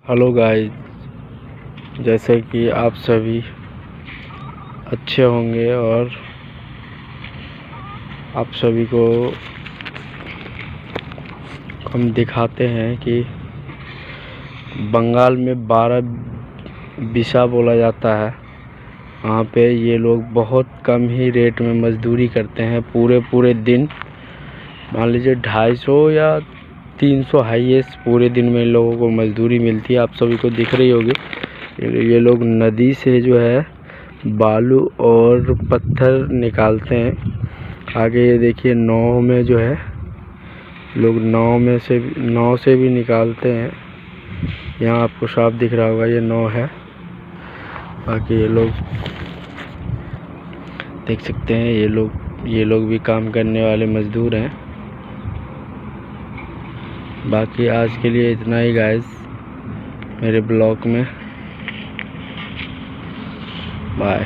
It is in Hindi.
हेलो गाइस, जैसे कि आप सभी अच्छे होंगे और आप सभी को हम दिखाते हैं कि बंगाल में 12 बिसा बोला जाता है। वहाँ पे ये लोग बहुत कम ही रेट में मजदूरी करते हैं। पूरे दिन मान लीजिए 250 या 300 हाईएस्ट पूरे दिन में इन लोगों को मजदूरी मिलती है। आप सभी को दिख रही होगी। ये लोग नदी से जो है बालू और पत्थर निकालते हैं। आगे ये देखिए नाव में जो है लोग नाव से भी निकालते हैं। यहाँ आपको साफ दिख रहा होगा, ये नाव है। बाकी ये लोग देख सकते हैं, ये लोग भी काम करने वाले मजदूर हैं। बाकी आज के लिए इतना ही गाइस मेरे ब्लॉग में। बाय।